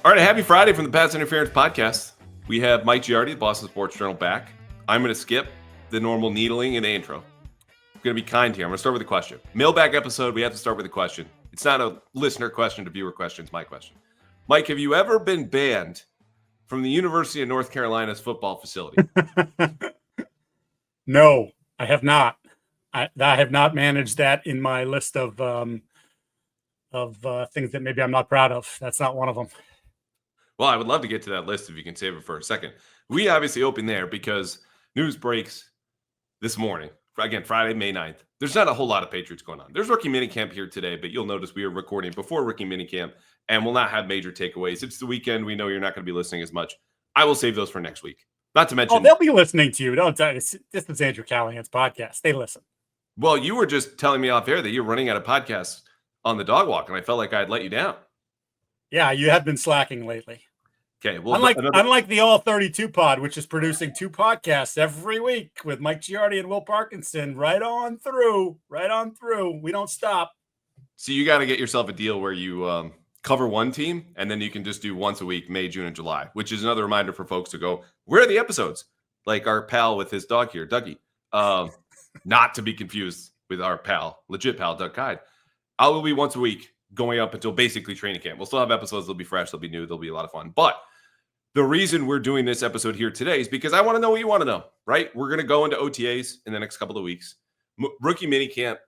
All right, happy Friday from the Pats Interference Podcast. We have Mike Giardi, the Boston Sports Journal, back. I'm going to skip the normal needling in the intro. I'm going to be kind here. I'm going to start with a question. Mailbag episode, we have to start with a question. It's not a listener question to viewer question. It's my question. Mike, have you ever been banned from the University of North Carolina's football facility? No, I have not. I have not managed that in my list of things that maybe I'm not proud of. That's not one of them. Well, I would love to get to that list if you can save it for a second. We obviously open there because news breaks this morning. Again, Friday, May 9th. There's not a whole lot of Patriots going on. There's rookie minicamp here today, but you'll notice we are recording before rookie minicamp and we'll not have major takeaways. It's the weekend. We know you're not going to be listening as much. I will save those for next week. Not to mention... Oh, they'll be listening to you. Don't tell you. This is Andrew Callahan's podcast. They listen. Well, you were just telling me off air that you're running out of podcasts on the dog walk, and I felt like I'd let you down. Yeah, you have been slacking lately. Okay, well, unlike the All 32 pod, which is producing 2 podcasts every week with Mike Giardi and Will Parkinson, right on through. We don't stop. So you got to get yourself a deal where you cover one team, and then you can just do once a week, May, June, and July, which is another reminder for folks to go, where are the episodes? Like our pal with his dog here, Dougie. Not to be confused with our pal, legit pal, Doug Hyde. I will be once a week going up until basically training camp. We'll still have episodes. They'll be fresh. They'll be new. They'll be a lot of fun. But the reason we're doing this episode here today is because I want to know what you want to know, right? We're going to go into OTAs in the next couple of weeks. Rookie minicamp,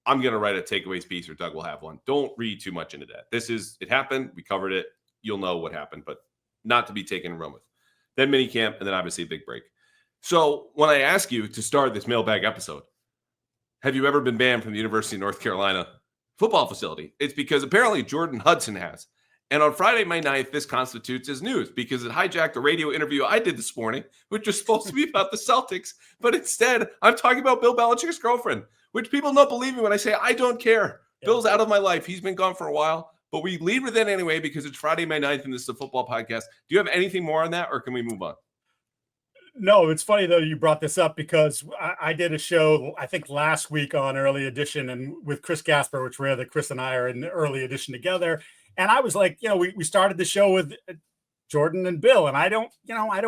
I'm going to write a takeaways piece or Doug will have one. Don't read too much into that. It happened. We covered it. You'll know what happened, but not to be taken and run with. Then minicamp, and then obviously a big break. So when I ask you to start this mailbag episode, have you ever been banned from the University of North Carolina football facility? It's because apparently Jordan Hudson has. And on Friday, May 9th, this constitutes as news because it hijacked a radio interview I did this morning, which was supposed to be about the Celtics. But instead, I'm talking about Bill Belichick's girlfriend, which people don't believe me when I say I don't care. Yeah. Bill's out of my life. He's been gone for a while. But we lead with it anyway because it's Friday, May 9th, and this is a football podcast. Do you have anything more on that, or can we move on? No, it's funny, though, you brought this up because I did a show, I think, last week on Early Edition and with Chris Gasper, which rare that Chris and I are in the Early Edition together. And I was like, we started the show with Jordan and Bill, and I don't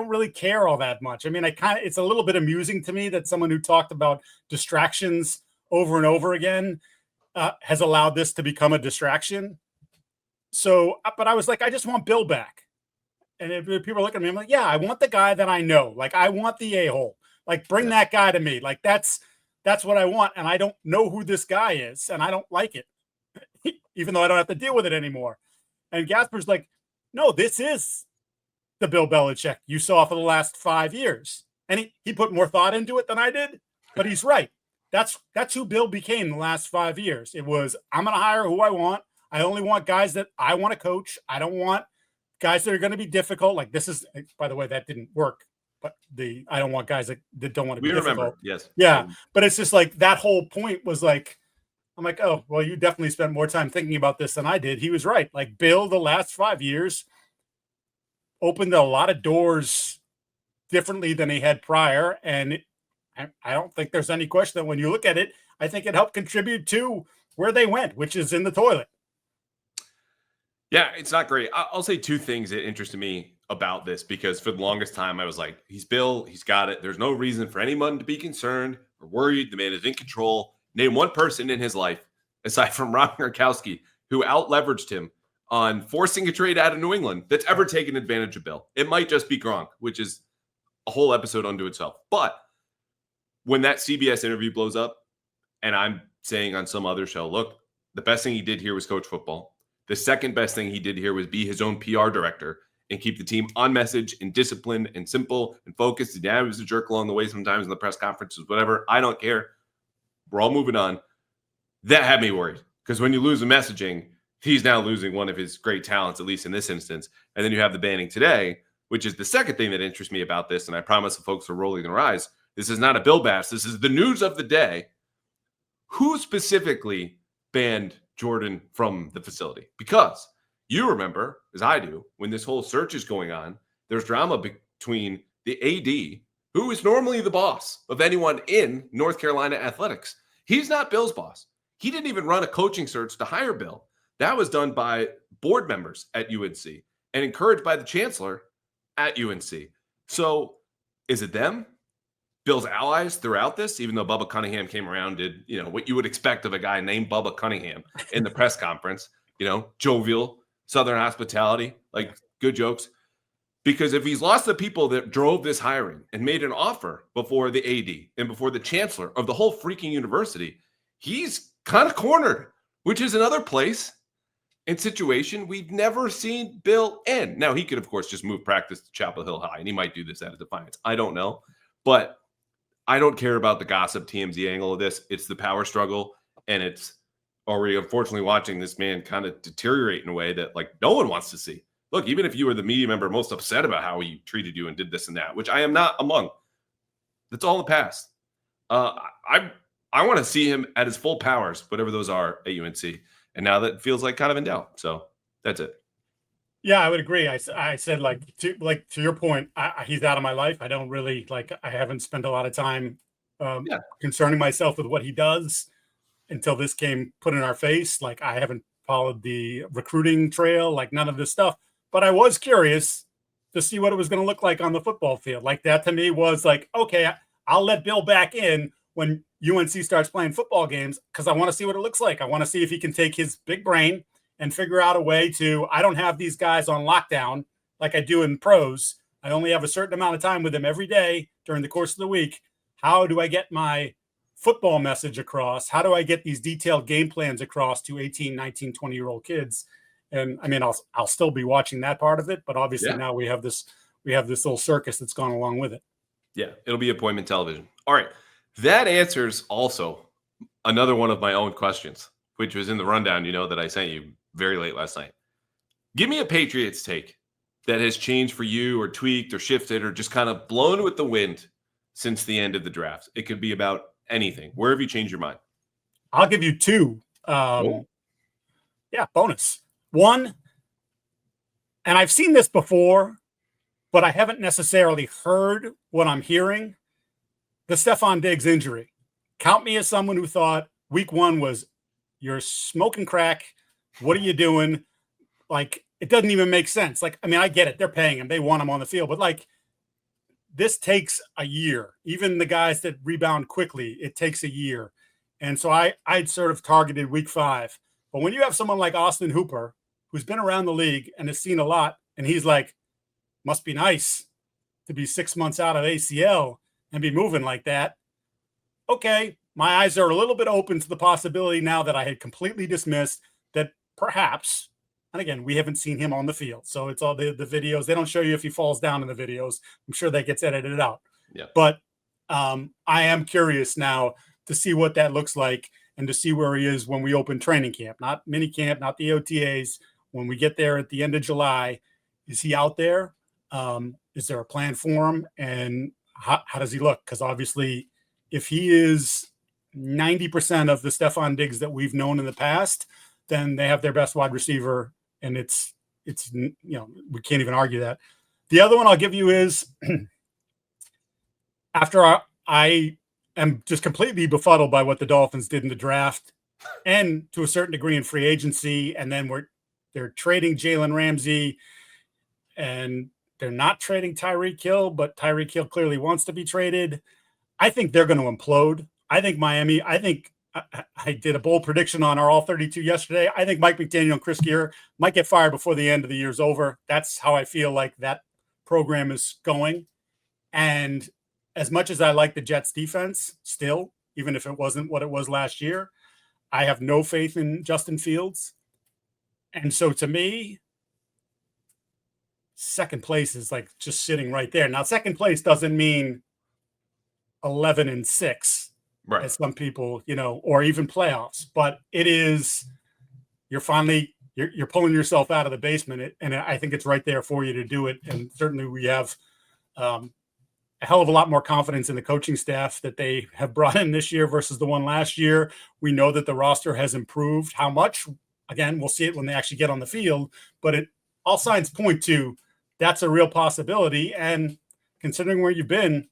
really care all that much. I mean, it's a little bit amusing to me that someone who talked about distractions over and over again has allowed this to become a distraction. So, but I was like, I just want Bill back. And if people are looking at me, I'm like, yeah, I want the guy that I know. Like, I want the a-hole. Like, bring that guy to me. Like, that's what I want. And I don't know who this guy is, and I don't like it. Even though I don't have to deal with it anymore. And Gasper's like, no, this is the Bill Belichick you saw for the last 5 years. And he put more thought into it than I did, but he's right. That's who Bill became the last 5 years. It was, I'm going to hire who I want. I only want guys that I want to coach. I don't want guys that are going to be difficult. Like this is, by the way, that didn't work. But I don't want guys that don't want to be difficult. Remember, yes. Yeah, but it's just like that whole point was like, I'm like, oh, well, you definitely spent more time thinking about this than I did. He was right. Like Bill, the last 5 years opened a lot of doors differently than he had prior. And I don't think there's any question that when you look at it, I think it helped contribute to where they went, which is in the toilet. Yeah, it's not great. I'll say 2 things that interested me about this because for the longest time I was like, he's Bill, he's got it. There's no reason for anyone to be concerned or worried. The man is in control. Name one person in his life, aside from Ron Gronkowski, who out-leveraged him on forcing a trade out of New England that's ever taken advantage of Bill. It might just be Gronk, which is a whole episode unto itself. But when that CBS interview blows up, and I'm saying on some other show, look, the best thing he did here was coach football. The second best thing he did here was be his own PR director and keep the team on message and disciplined and simple and focused. Yeah, he was a jerk along the way sometimes in the press conferences, whatever. I don't care. We're all moving on. That had me worried because when you lose the messaging, he's now losing one of his great talents, at least in this instance. And then you have the banning today, which is the second thing that interests me about this. And I promise the folks are rolling their eyes. This is not a Bill Bass. This is the news of the day. Who specifically banned Jordan from the facility? Because you remember, as I do, when this whole search is going on, there's drama between the AD, who is normally the boss of anyone in North Carolina athletics. He's not Bill's boss. He didn't even run a coaching search to hire Bill. That was done by board members at UNC. and encouraged by the chancellor at UNC. So is it them? Bill's allies throughout this, even though Bubba Cunningham came around, did, what you would expect of a guy named Bubba Cunningham in the press conference, jovial, Southern hospitality, like good jokes. Because if he's lost the people that drove this hiring and made an offer before the AD and before the chancellor of the whole freaking university, he's kind of cornered, which is another place and situation we've never seen Bill in. Now, he could, of course, just move practice to Chapel Hill High, and he might do this out of defiance. I don't know. But I don't care about the gossip TMZ angle of this. It's the power struggle, and it's already unfortunately watching this man kind of deteriorate in a way that no one wants to see. Look, even if you were the media member most upset about how he treated you and did this and that, which I am not among, that's all in the past. I want to see him at his full powers, whatever those are at UNC. And now that feels like kind of in doubt. So that's it. Yeah, I would agree. I said to your point, he's out of my life. I don't really I haven't spent a lot of time concerning myself with what he does until this came put in our face. I haven't followed the recruiting trail, none of this stuff. But I was curious to see what it was going to look like on the football field. That to me was okay, I'll let Bill back in when UNC starts playing football games because I want to see what it looks like. I want to see if he can take his big brain and figure out a way to, I don't have these guys on lockdown like I do in pros. I only have a certain amount of time with them every day during the course of the week. How do I get my football message across? How do I get these detailed game plans across to 18, 19, 20-year-old kids? And I mean, I'll still be watching that part of it, but obviously now we have this little circus that's gone along with it. Yeah, it'll be appointment television. All right. That answers also another one of my own questions, which was in the rundown, that I sent you very late last night. Give me a Patriots take that has changed for you or tweaked or shifted or just kind of blown with the wind since the end of the draft. It could be about anything. Where have you changed your mind? I'll give you two. Yeah, bonus. One, and I've seen this before, but I haven't necessarily heard what I'm hearing. The Stefon Diggs injury. Count me as someone who thought week one was, you're smoking crack. What are you doing? It doesn't even make sense. I get it. They're paying him. They want him on the field. But this takes a year. Even the guys that rebound quickly, it takes a year. And so I'd sort of targeted week 5. But when you have someone like Austin Hooper, who's been around the league and has seen a lot, and he's must be nice to be 6 months out of ACL and be moving like that. Okay, my eyes are a little bit open to the possibility now that I had completely dismissed that perhaps, and again, we haven't seen him on the field. So it's all the videos. They don't show you if he falls down in the videos. I'm sure that gets edited out. Yeah. But I am curious now to see what that looks like and to see where he is when we open training camp, not minicamp, not the OTAs. When we get there at the end of July, is he out there? Is there a plan for him? And how does he look? Because obviously, if he is 90% of the Stefon Diggs that we've known in the past, then they have their best wide receiver, and it's we can't even argue that. The other one I'll give you is after I am just completely befuddled by what the Dolphins did in the draft and to a certain degree in free agency, and then they're trading Jalen Ramsey, and they're not trading Tyreek Hill, but Tyreek Hill clearly wants to be traded. I think they're going to implode. I think Miami, I did a bold prediction on our All 32 yesterday. I think Mike McDaniel and Chris Gear might get fired before the end of the year's over. That's how I feel like that program is going. And as much as I like the Jets defense still, even if it wasn't what it was last year, I have no faith in Justin Fields. And so to me, second place is just sitting right there. Now, second place doesn't mean 11-6, right, as some people, or even playoffs, but it is, you're pulling yourself out of the basement. And I think it's right there for you to do it. And certainly we have a hell of a lot more confidence in the coaching staff that they have brought in this year versus the one last year. We know that the roster has improved. How much? Again, we'll see it when they actually get on the field, but all signs point to that's a real possibility. And considering where you've been,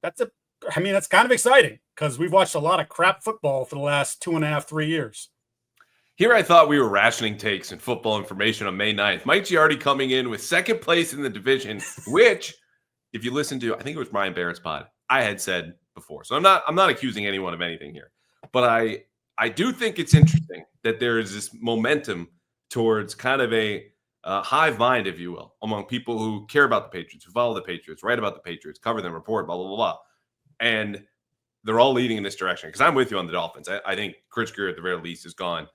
that's kind of exciting because we've watched a lot of crap football for the last 2.5, 3 years. Here I thought we were rationing takes and football information on May 9th. Mike Giardi coming in with second place in the division, which, if you listen to, I think it was Brian Barrett's pod, I had said before. So I'm not accusing anyone of anything here. But I do think it's interesting that there is this momentum towards kind of a hive mind, if you will, among people who care about the Patriots, who follow the Patriots, write about the Patriots, cover them, report, blah, blah, blah, blah. And they're all leading in this direction. Because I'm with you on the Dolphins. I think Chris Greer, at the very least, is gone.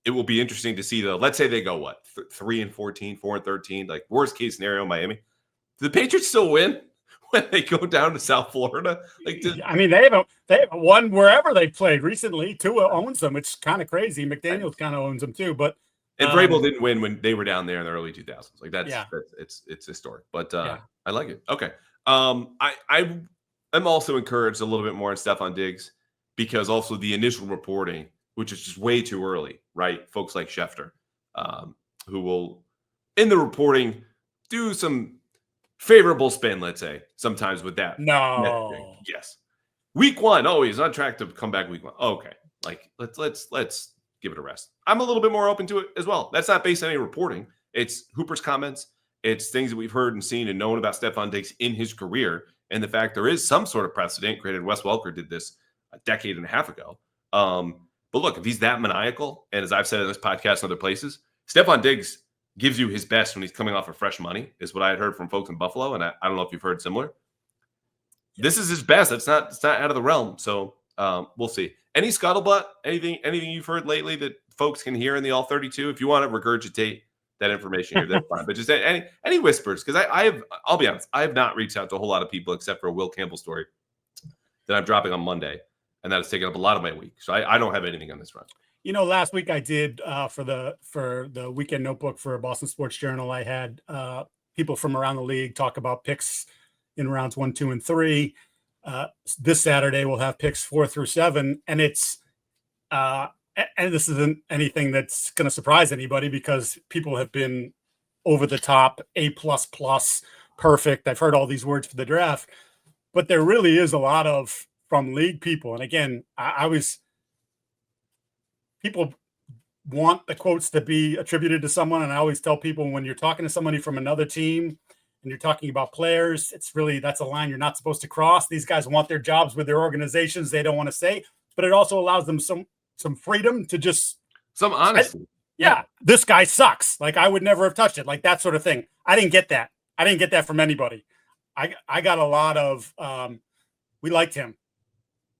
It will be interesting to see, though. Let's say they go, 3-14, 4-13, like worst case scenario, Miami. Do the Patriots still win when they go down to South Florida? Like, I mean, they haven't won wherever they played recently. Tua owns them. It's kind of crazy. McDaniels kind of owns them too. But and Vrabel didn't win when they were down there in the early 2000s. Like that's it's historic. But I like it. Okay. I'm also encouraged a little bit more on Stefon Diggs because also the initial reporting, which is just way too early, right? Folks like Schefter, who will, in the reporting, do some favorable spin, let's say, sometimes with that. No. Yes. Week 1. Oh, he's on track to come back week 1. Okay. Like, let's give it a rest. I'm a little bit more open to it as well. That's not based on any reporting. It's Hooper's comments. It's things that we've heard and seen and known about Stefon Diggs in his career. And the fact there is some sort of precedent created. Wes Welker did this a decade and a half ago. But look, if he's that maniacal, and as I've said in this podcast and other places, Stefon Diggs gives you his best when he's coming off of fresh money, is what I had heard from folks in Buffalo. And I don't know if you've heard similar. This is his best. It's not out of the realm. So we'll see. Any scuttlebutt? Anything you've heard lately that folks can hear in the All 32? If you want to regurgitate that information here, that's fine. But just any whispers, because I'll be honest, I have not reached out to a whole lot of people except for a Will Campbell story that I'm dropping on Monday, and that has taken up a lot of my week. So I don't have anything on this front. You know, last week I did for the weekend notebook for Boston Sports Journal. I had people from around the league talk about picks in rounds 1, 2, and 3. This Saturday we'll have picks 4 through 7, and it's and this isn't anything that's going to surprise anybody because people have been over the top, A++, perfect. I've heard all these words for the draft, but there really is a lot of from league people. And again, people want the quotes to be attributed to someone. And I always tell people when you're talking to somebody from another team and you're talking about players, that's a line you're not supposed to cross. These guys want their jobs with their organizations. They don't want to say, but it also allows them some freedom to just some honesty. This guy sucks. Like I would never have touched it. Like that sort of thing. I didn't get that. I didn't get that from anybody. I got a lot of, we liked him.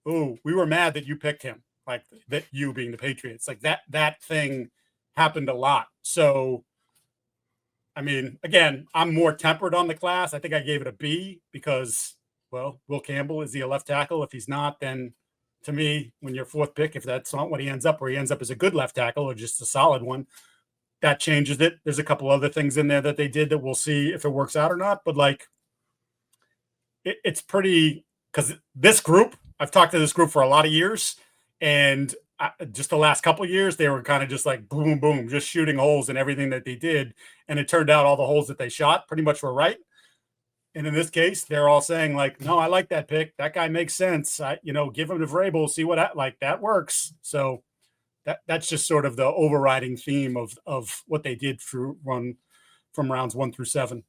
Ooh, we were mad that you picked him. Like that, you being the Patriots, like that thing happened a lot. So, I mean, again, I'm more tempered on the class. I think I gave it a B because, well, Will Campbell, is he a left tackle? If he's not, then to me, when you're 4th pick, if that's not what he ends up, where he ends up as a good left tackle or just a solid one, that changes it. There's a couple other things in there that they did that we'll see if it works out or not. But like, it's pretty, because this group, I've talked to this group for a lot of years, and just the last couple of years, they were kind of just like boom, boom, just shooting holes in everything that they did. And it turned out all the holes that they shot pretty much were right. And in this case, they're all saying like, no, I like that pick. That guy makes sense. Give him to Vrabel, see what that works. So that's just sort of the overriding theme of what they did run from rounds 1 through 7.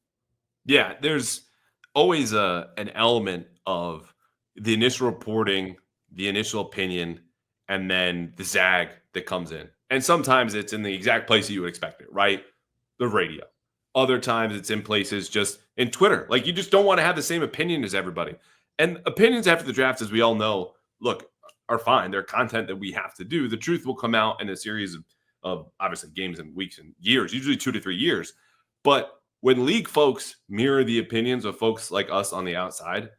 Yeah, there's always an element of the initial reporting, the initial opinion, and then the zag that comes in. And sometimes it's in the exact place that you would expect it, right? The radio. Other times it's in places just in Twitter. Like you just don't want to have the same opinion as everybody. And opinions after the draft, as we all know, look, are fine. They're content that we have to do. The truth will come out in a series of obviously games and weeks and years, usually 2 to 3 years. But when league folks mirror the opinions of folks like us on the outside,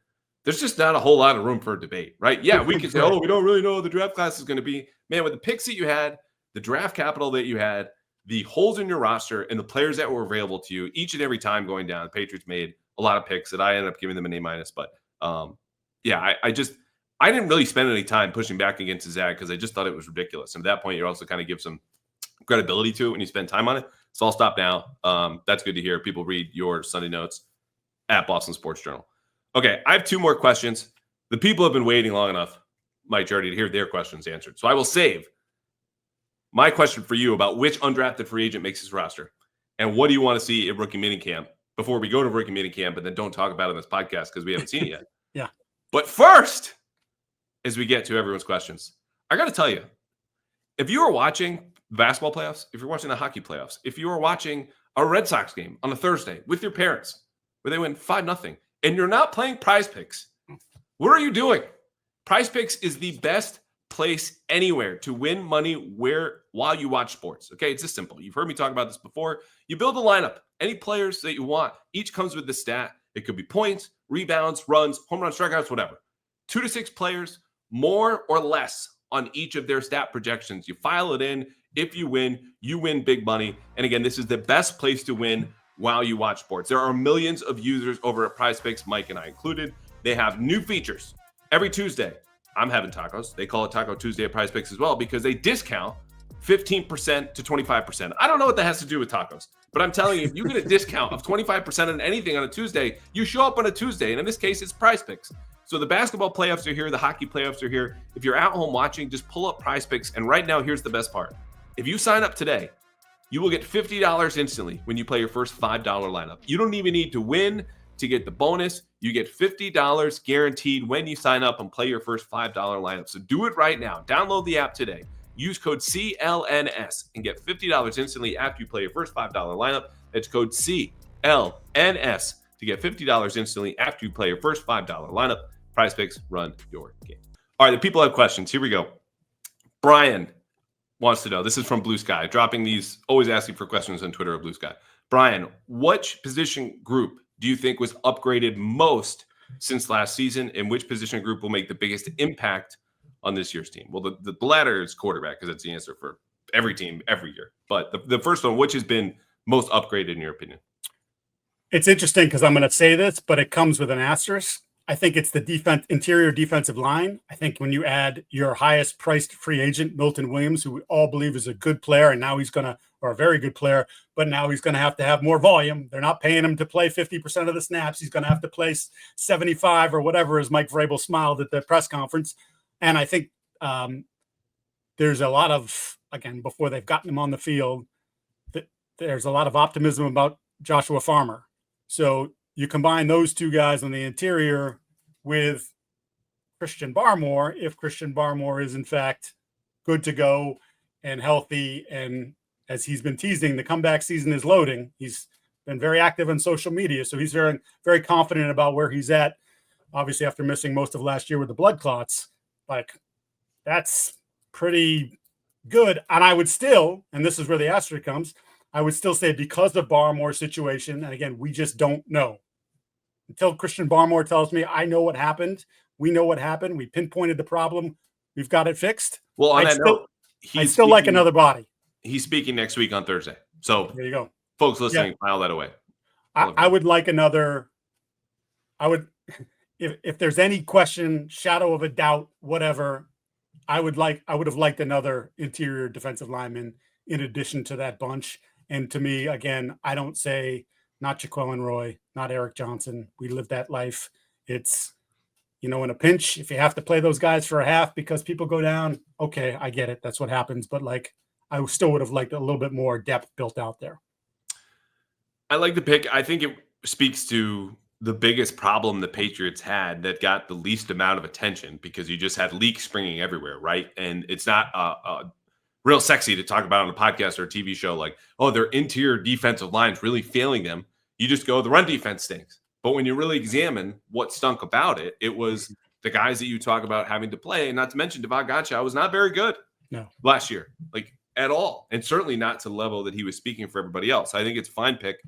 there's just not a whole lot of room for debate, right? Yeah, we can say, we don't really know what the draft class is going to be. Man, with the picks that you had, the draft capital that you had, the holes in your roster, and the players that were available to you each and every time going down, the Patriots made a lot of picks that I ended up giving them an A-. But I didn't really spend any time pushing back against Zag because I just thought it was ridiculous. And at that point, you also kind of give some credibility to it when you spend time on it. So I'll stop now. That's good to hear. People read your Sunday notes at Boston Sports Journal. Okay, I have 2 more questions. The people have been waiting long enough, Mike Giardi, to hear their questions answered. So I will save My question for you about which undrafted free agent makes his roster, and what do you want to see at rookie minicamp before we go to rookie minicamp, and then don't talk about it in this podcast because we haven't seen it yet. Yeah. But first, as we get to everyone's questions, I got to tell you, if you are watching basketball playoffs, if you're watching the hockey playoffs, if you are watching a Red Sox game on a Thursday with your parents where they win 5-0, and you're not playing PrizePicks, what are you doing? PrizePicks is the best place anywhere to win money while you watch sports. Okay, it's this simple. You've heard me talk about this before. You build a lineup, any players that you want. Each comes with the stat. It could be points, rebounds, runs, home run, strikeouts, whatever. 2 to 6 players, more or less on each of their stat projections. You file it in. If you win big money. And again, this is the best place to win while you watch sports. There are millions of users over at PrizePicks, Mike and I included. They have new features every Tuesday. I'm having tacos. They call it Taco Tuesday at PrizePicks as well because they discount 15% to 25%. I don't know what that has to do with tacos, but I'm telling you, if you get a discount of 25% on anything on a Tuesday, you show up on a Tuesday. And in this case, it's PrizePicks. So the basketball playoffs are here. The hockey playoffs are here. If you're at home watching, just pull up PrizePicks. And right now, here's the best part. If you sign up today, you will get $50 instantly when you play your first $5 lineup. You don't even need to win to get the bonus. You get $50 guaranteed when you sign up and play your first $5 lineup. So do it right now. Download the app today. Use code CLNS and get $50 instantly after you play your first $5 lineup. That's code CLNS to get $50 instantly after you play your first $5 lineup. PrizePicks, run your game. All right, the people have questions. Here we go. Brian wants to know. This is from Blue Sky. Dropping these, always asking for questions on Twitter or Blue Sky. Brian, which position group do you think was upgraded most since last season, and which position group will make the biggest impact on this year's team? Well, the latter is quarterback because that's the answer for every team every year. But the first one, which has been most upgraded in your opinion? It's interesting because I'm going to say this, but it comes with an asterisk. I think it's the interior defensive line. I think when you add your highest priced free agent, Milton Williams, who we all believe is a good player, and now he's going to, or a very good player, but now he's going to have more volume. They're not paying him to play 50% of the snaps. He's going to have to play 75 or whatever, as Mike Vrabel smiled at the press conference. And I think there's a lot of, again, before they've gotten him on the field, there's a lot of optimism about Joshua Farmer. So you combine those two guys on the interior with Christian Barmore, if Christian Barmore is in fact good to go and healthy, and as he's been teasing, the comeback season is loading. He's been very active on social media, so he's very, very confident about where he's at. Obviously, after missing most of last year with the blood clots, like that's pretty good. And I would still, and this is where the asterisk comes, I would still say because of Barmore's situation, and again, we just don't know. Until Christian Barmore tells me, I know what happened. We know what happened. We pinpointed the problem. We've got it fixed. Well, on that note, I still like another body. He's speaking next week on Thursday. So there you go. Folks listening, file that away. I would like another. I would, if there's any question, shadow of a doubt, whatever, I would have liked another interior defensive lineman in addition to that bunch. And to me, again, I don't say not Jaquelin Roy, not Eric Johnson. We live that life. It's, in a pinch, if you have to play those guys for a half because people go down, okay, I get it. That's what happens. But I still would have liked a little bit more depth built out there. I like the pick. I think it speaks to the biggest problem the Patriots had that got the least amount of attention because you just had leaks springing everywhere, right? And it's not real sexy to talk about on a podcast or a TV show like, oh, their interior defensive line's really failing them. You just go, the run defense stinks. But when you really examine what stunk about it, it was the guys that you talk about having to play, and not to mention Devon Gotcha was not very good last year, at all. And certainly not to the level that he was speaking for everybody else. I think it's a fine pick.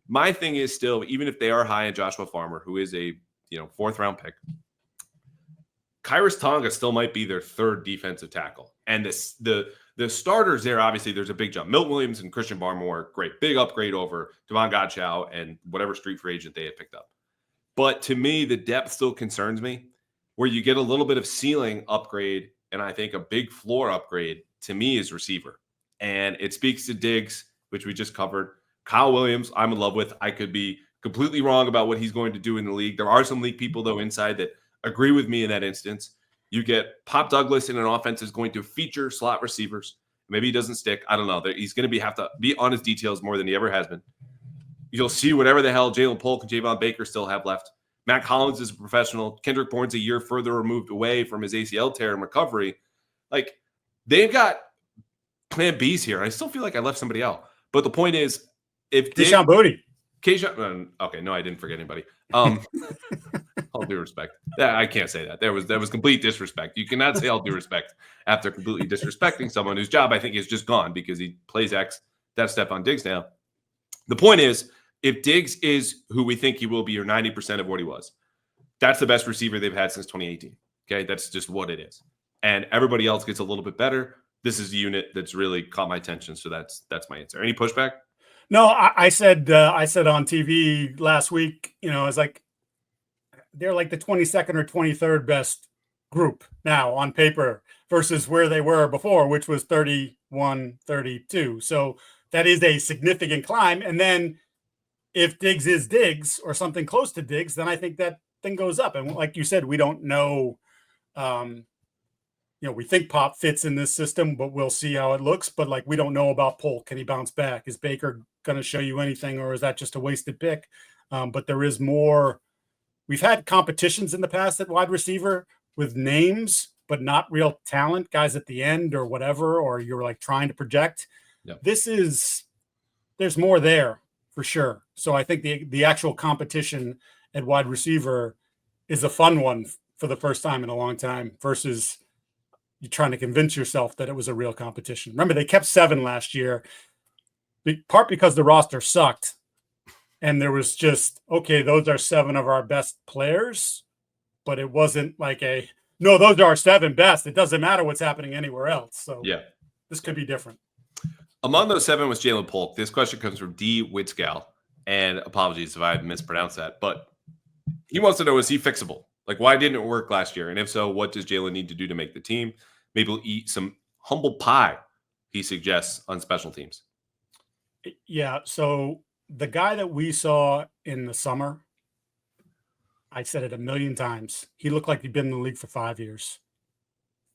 My thing is still, even if they are high in Joshua Farmer, who is a 4th round pick, Kyrus Tonga still might be their 3rd defensive tackle. And the starters there, obviously, there's a big jump. Milton Williams and Christian Barmore, great. Big upgrade over Devon Gotcha and whatever street free agent they had picked up. But to me, the depth still concerns me, where you get a little bit of ceiling upgrade, and I think a big floor upgrade to me is receiver. And it speaks to Diggs, which we just covered. Kyle Williams, I'm in love with. I could be completely wrong about what he's going to do in the league. There are some league people, though, inside that agree with me in that instance. You get Pop Douglas in an offense is going to feature slot receivers. Maybe he doesn't stick. I don't know. He's going to have to be on his details more than he ever has been. You'll see whatever the hell Ja'Lynn Polk and Javon Baker still have left. Matt Collins is a professional. Kendrick Bourne's a year further removed away from his ACL tear and recovery. Like, they've got plan Bs here. I still feel like I left somebody out. But the point is, if Deshaun Booty. Okay, no, I didn't forget anybody. All due respect. I can't say that. There was complete disrespect. You cannot say all due respect after completely disrespecting someone whose job I think is just gone because he plays X. That's Stefon Diggs now. The point is, if Diggs is who we think he will be, or 90% of what he was, that's the best receiver they've had since 2018. Okay, that's just what it is. And everybody else gets a little bit better. This is the unit that's really caught my attention. So that's my answer. Any pushback? No, I said on TV last week, I was like, they're like the 22nd or 23rd best group now on paper versus where they were before, which was 31, 32. So that is a significant climb. And then if Diggs is Diggs or something close to Diggs, then I think that thing goes up. And like you said, we don't know. We think Pop fits in this system, but we'll see how it looks. But like, we don't know about Polk. Can he bounce back? Is Baker going to show you anything, or is that just a wasted pick? But there is more. We've had competitions in the past at wide receiver with names, but not real talent, guys at the end or whatever, or you're like trying to project. Yep. There's more there for sure. So I think the actual competition at wide receiver is a fun one for the first time in a long time versus you trying to convince yourself that it was a real competition. Remember, they kept 7 last year, part because the roster sucked. And there was just, okay, those are 7 of our best players, but it wasn't like no, those are our 7 best. It doesn't matter what's happening anywhere else. So yeah, this could be different. Among those 7 was Ja'Lynn Polk. This question comes from D. Witzgal, and apologies if I mispronounced that, but he wants to know, is he fixable? Like, why didn't it work last year? And if so, what does Ja'Lynn need to do to make the team? Maybe he'll eat some humble pie, he suggests, on special teams. Yeah, so the guy that we saw in the summer, I said it a million times, he looked like he'd been in the league for 5 years.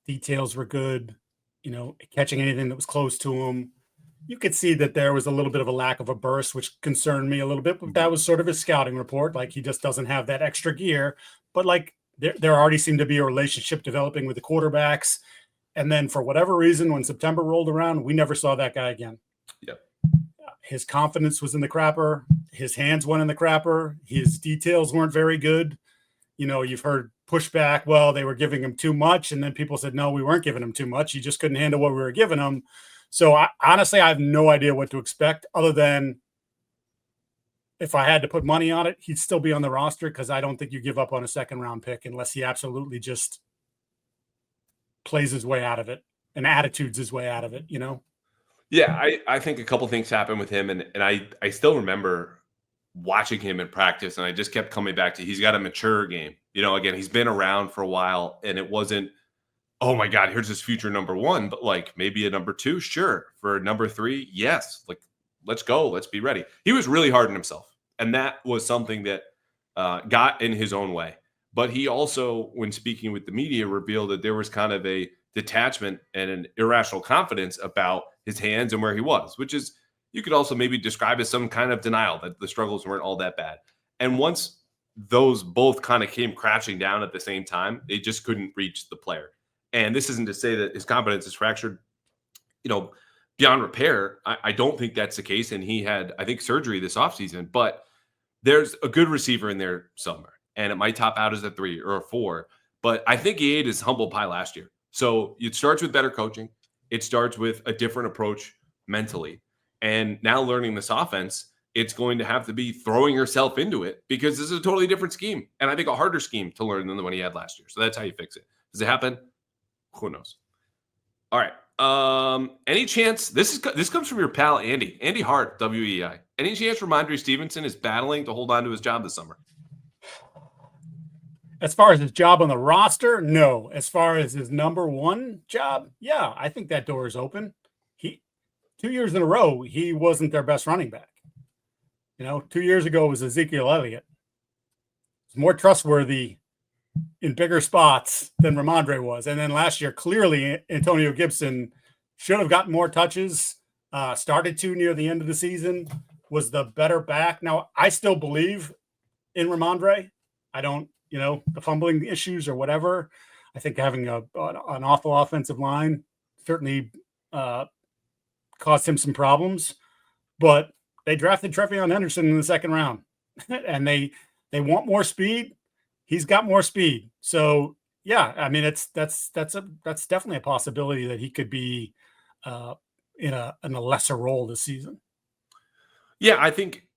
Details were good, catching anything that was close to him. You could see that there was a little bit of a lack of a burst, which concerned me a little bit, but that was sort of his scouting report. Like, he just doesn't have that extra gear, but like there already seemed to be a relationship developing with the quarterbacks. And then for whatever reason, when September rolled around, we never saw that guy again. Yep. His confidence was in the crapper. His hands went in the crapper. His details weren't very good. You've heard pushback. Well, they were giving him too much. And then people said, no, we weren't giving him too much. He just couldn't handle what we were giving him. So honestly, I have no idea what to expect other than if I had to put money on it, he'd still be on the roster because I don't think you give up on a second-round pick unless he absolutely just plays his way out of it and attitudes his way out of it, Yeah, I think a couple things happened with him, and I still remember watching him in practice, and I just kept coming back to he's got a mature game. Again, he's been around for a while, and it wasn't, oh my God, here's his future number 1, but like maybe a number 2, sure. For number 3, yes. Like, let's go. Let's be ready. He was really hard on himself, and that was something that got in his own way. But he also, when speaking with the media, revealed that there was kind of a detachment and an irrational confidence about his hands and where he was, which is, you could also maybe describe as some kind of denial that the struggles weren't all that bad. And once those both kind of came crashing down at the same time, they just couldn't reach the player. And this isn't to say that his confidence is fractured, beyond repair. I don't think that's the case. And he had, I think, surgery this offseason, but there's a good receiver in there somewhere. And it might top out as a 3 or a 4. But I think he ate his humble pie last year. So it starts with better coaching. It starts with a different approach mentally. And now learning this offense, it's going to have to be throwing yourself into it because this is a totally different scheme. And I think a harder scheme to learn than the one he had last year. So that's how you fix it. Does it happen? Who knows? All right. Any chance, this comes from your pal, Andy Hart, WEI. Any chance Rhamondre Stevenson is battling to hold on to his job this summer? As far as his job on the roster, no. As far as his number 1 job, yeah, I think that door is open. 2 years in a row, he wasn't their best running back. 2 years ago it was Ezekiel Elliott. He's more trustworthy in bigger spots than Rhamondre was. And then last year, clearly Antonio Gibson should have gotten more touches, started to near the end of the season, was the better back. Now, I still believe in Rhamondre. I don't, the fumbling issues or whatever. I think having an awful offensive line certainly caused him some problems. But they drafted Stefon Henderson in the second round, and they want more speed. He's got more speed. So, yeah, I mean, that's definitely a possibility that he could be in a lesser role this season. Yeah, I think,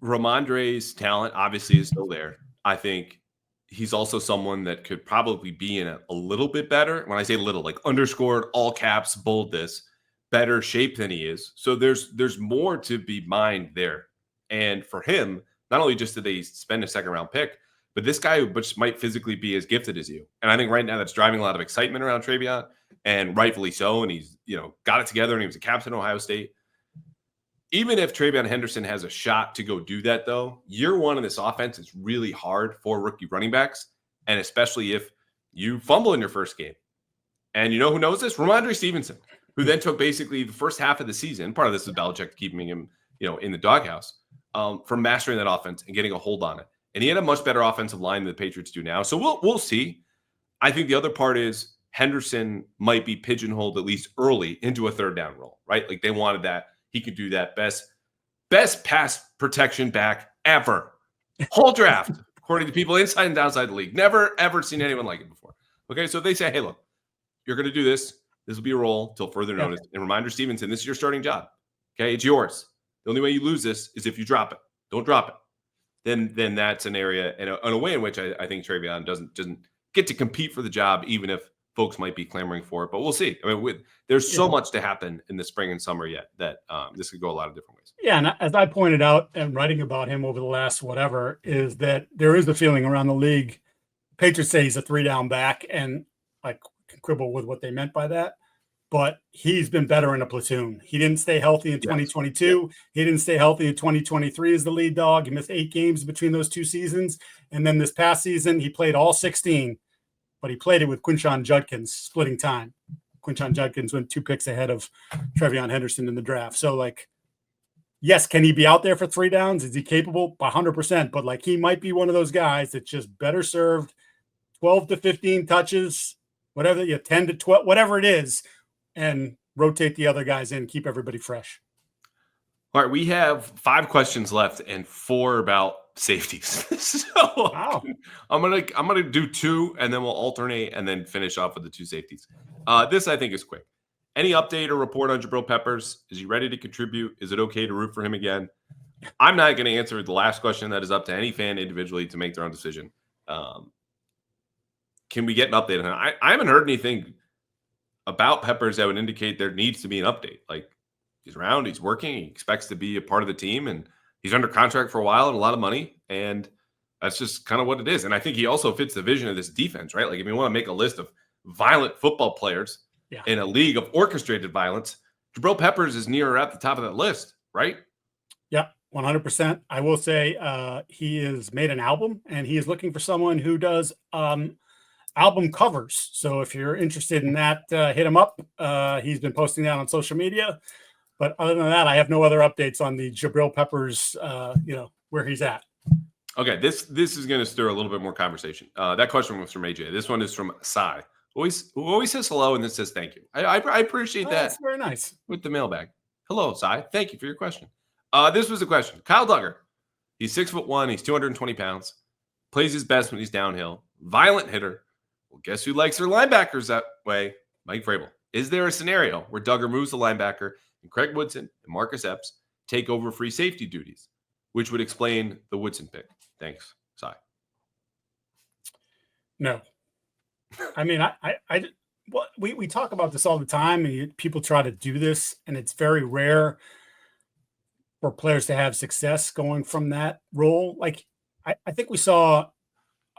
Rhamondre's talent obviously is still there. I think he's also someone that could probably be in a little bit better. When I say little, like underscored, all caps, bold this, better shape than he is. So there's more to be mined there. And for him, not only just did they spend a second round pick, but this guy which might physically be as gifted as you. And I think right now that's driving a lot of excitement around Trevion, and rightfully so. And he's, got it together, and he was a captain at Ohio State. Even if Trevion Henderson has a shot to go do that, though, year one in this offense is really hard for rookie running backs, and especially if you fumble in your first game. And you know who knows this? Rhamondre Stevenson, who then took basically the first half of the season. Part of this is Belichick keeping him, in the doghouse from mastering that offense and getting a hold on it. And he had a much better offensive line than the Patriots do now. So we'll see. I think the other part is Henderson might be pigeonholed at least early into a third down role, right? Like they wanted that. He could do that. Best pass protection back ever. Whole draft, according to people inside and outside the league. Never, ever seen anyone like it before. Okay, so if they say, hey, look, you're going to do this. This will be a role till further notice. And Rhamondre Stevenson, this is your starting job. Okay, it's yours. The only way you lose this is if you drop it. Don't drop it. Then that's an area and a way in which I think Trevion doesn't get to compete for the job, even if folks might be clamoring for it. But we'll see. I mean, there's so much to happen in the spring and summer yet that this could go a lot of different ways. Yeah, and as I pointed out and writing about him over the last whatever, is that there is the feeling around the league, Patriots say he's a 3-down back, and I can quibble with what they meant by that. But he's been better in a platoon. He didn't stay healthy in 2022. He didn't stay healthy in 2023 as the lead dog. He missed 8 games between those 2 seasons. And then this past season, he played all 16, but he played it with Quinshon Judkins splitting time. Quinshon Judkins went 2 picks ahead of Trevion Henderson in the draft. So, yes, can he be out there for 3 downs? Is he capable? 100%. But, he might be one of those guys that's just better served 12 to 15 touches, whatever, 10 to 12, whatever it is, and rotate the other guys in, keep everybody fresh. All right, we have 5 questions left and 4 about safeties. So wow. I'm gonna do 2, and then we'll alternate, and then finish off with the 2 safeties. This I think is quick. Any update or report on Jabrill Peppers? Is he ready to contribute? Is it okay to root for him again? I'm not going to answer the last question. That is up to any fan individually to make their own decision. Can we get an update on him? I haven't heard anything about Peppers that would indicate there needs to be an update. He's around, he's working, he expects to be a part of the team, and he's under contract for a while and a lot of money, and that's just kind of what it is. And I think he also fits the vision of this defense, right? If you want to make a list of violent football players in a league of orchestrated violence, Jabrill Peppers is near or at the top of that list, right? Yeah, 100%. I will say he has made an album, and he is looking for someone who does album covers. So if you're interested in that, hit him up. He's been posting that on social media. But other than that, I have no other updates on the Jabrill Peppers, where he's at. Okay, this is going to stir a little bit more conversation. That question was from AJ. This one is from Sai, who always says hello and then says thank you. I appreciate that. That's very nice. With the mailbag. Hello, Sai. Thank you for your question. This was a question. Kyle Duggar. He's 6'1". He's 220 pounds. Plays his best when he's downhill. Violent hitter. Well, guess who likes their linebackers that way? Mike Vrabel. Is there a scenario where Duggar moves the linebacker and Craig Woodson and Marcus Epps take over free safety duties, which would explain the Woodson pick? Thanks, Sai. No. I mean, we talk about this all the time, and people try to do this, and it's very rare for players to have success going from that role. I think we saw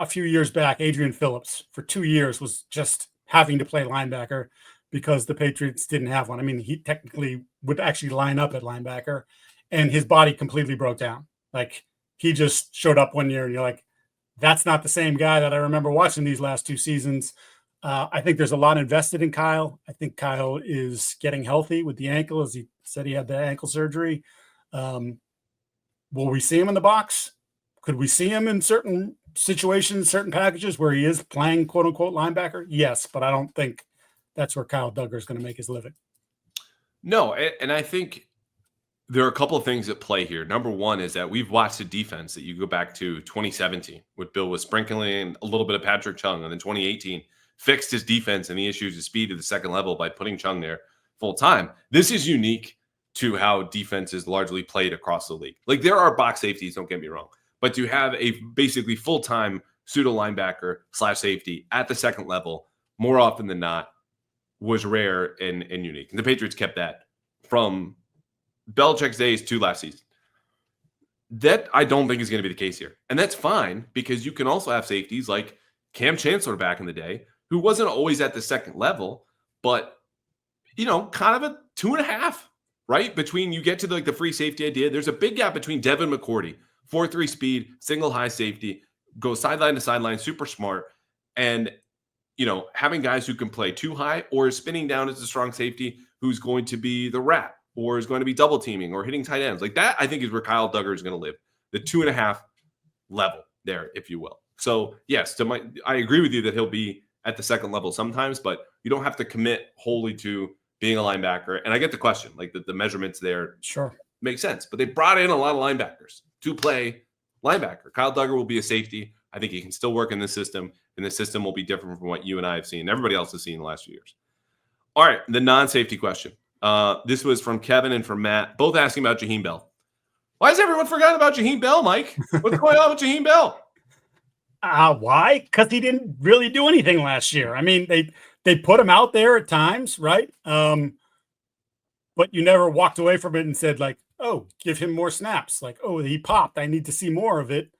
a few years back, Adrian Phillips for 2 years was just having to play linebacker because the Patriots didn't have one. I mean, he technically would actually line up at linebacker, and his body completely broke down. He just showed up one year, and you're like, that's not the same guy that I remember watching these last 2 seasons. I think there's a lot invested in Kyle. I think Kyle is getting healthy with the ankle, as he said he had the ankle surgery. Will we see him in the box? Could we see him in certain situations, certain packages where he is playing quote unquote linebacker? Yes, but I don't think that's where Kyle Duggar is going to make his living. No, and I think there are a couple of things at play here. Number one is that we've watched a defense that you go back to 2017 with Bill was sprinkling a little bit of Patrick Chung, and then 2018 fixed his defense and the issues of speed to the second level by putting Chung there full time. This is unique to how defense is largely played across the league. Like there are box safeties, don't get me wrong, but to have a basically full-time pseudo linebacker / safety at the second level more often than not was rare and unique. And the Patriots kept that from Belichick's days to last season. That I don't think is going to be the case here. And that's fine because you can also have safeties like Cam Chancellor back in the day, who wasn't always at the second level, but, kind of a 2.5, right? Between you get to the free safety idea, there's a big gap between Devin McCourty, 4.3 speed, single high safety, goes sideline to sideline, super smart. And, having guys who can play too high or is spinning down as a strong safety who's going to be the wrap or is going to be double teaming or hitting tight ends. Like that, I think is where Kyle Duggar is going to live. The 2.5 level there, if you will. So yes, I agree with you that he'll be at the second level sometimes, but you don't have to commit wholly to being a linebacker. And I get the question, like the measurements there sure make sense, but they brought in a lot of linebackers to play linebacker. Kyle Duggar will be a safety. I think he can still work in this system, and the system will be different from what you and I have seen, and everybody else has seen in the last few years. All right, the non-safety question. This was from Kevin and from Matt, both asking about Jaheim Bell. Why has everyone forgotten about Jaheim Bell, Mike? What's going on with Jaheim Bell? Why? Because he didn't really do anything last year. I mean, they put him out there at times, right? But you never walked away from it and said, like, oh, give him more snaps. Like, oh, he popped. I need to see more of it.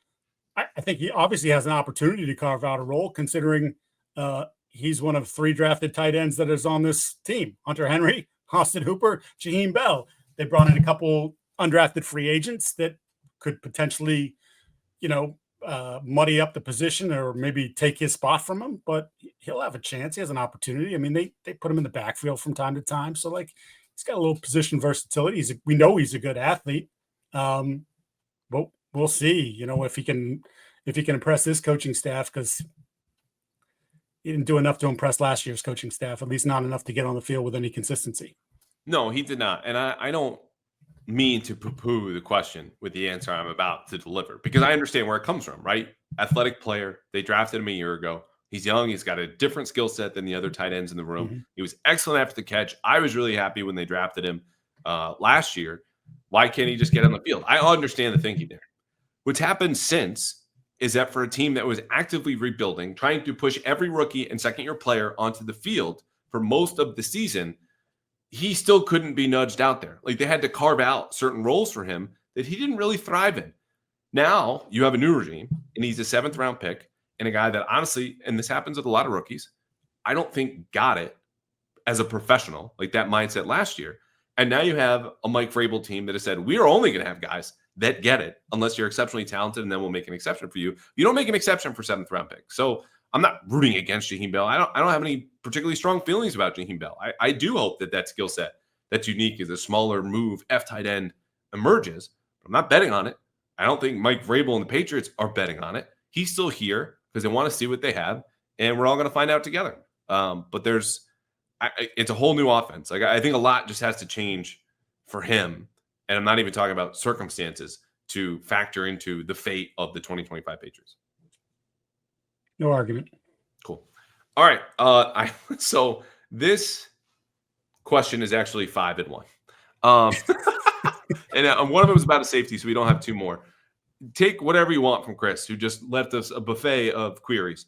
I think he obviously has an opportunity to carve out a role, considering he's one of 3 drafted tight ends that is on this team. Hunter Henry, Austin Hooper, Jaheim Bell. They brought in a couple undrafted free agents that could potentially, muddy up the position or maybe take his spot from him, but he'll have a chance. He has an opportunity. I mean, they put him in the backfield from time to time. So like he's got a little position versatility. We know he's a good athlete. But we'll see, if he can impress this coaching staff, because he didn't do enough to impress last year's coaching staff, at least not enough to get on the field with any consistency. No, he did not. And I don't mean to poo-poo the question with the answer I'm about to deliver, because I understand where it comes from, right? Athletic player. They drafted him a year ago. He's young. He's got a different skill set than the other tight ends in the room. Mm-hmm. He was excellent after the catch. I was really happy when they drafted him last year. Why can't he just get on the field? I understand the thinking there. What's happened since is that for a team that was actively rebuilding, trying to push every rookie and second-year player onto the field for most of the season, he still couldn't be nudged out there. Like they had to carve out certain roles for him that he didn't really thrive in. Now you have a new regime, and he's a 7th-round pick, and a guy that honestly, and this happens with a lot of rookies, I don't think got it as a professional, like that mindset last year. And now you have a Mike Vrabel team that has said, we are only going to have guys that get it unless you're exceptionally talented, and then we'll make an exception for you. You don't make an exception for 7th-round pick. So I'm not rooting against Jaheim Bell. I don't have any particularly strong feelings about Jaheim Bell. I do hope that skill set that's unique is a smaller move F tight end emerges. I'm not betting on it. I don't think Mike Vrabel and the Patriots are betting on it. He's still here because they want to see what they have, and we're all going to find out together. But it's a whole new offense. Like I think a lot just has to change for him, and I'm not even talking about circumstances to factor into the fate of the 2025 Patriots. No argument. Cool. All right. So this question is actually 5 in 1. And one of them was about a safety, so we don't have 2 more. Take whatever you want from Chris, who just left us a buffet of queries.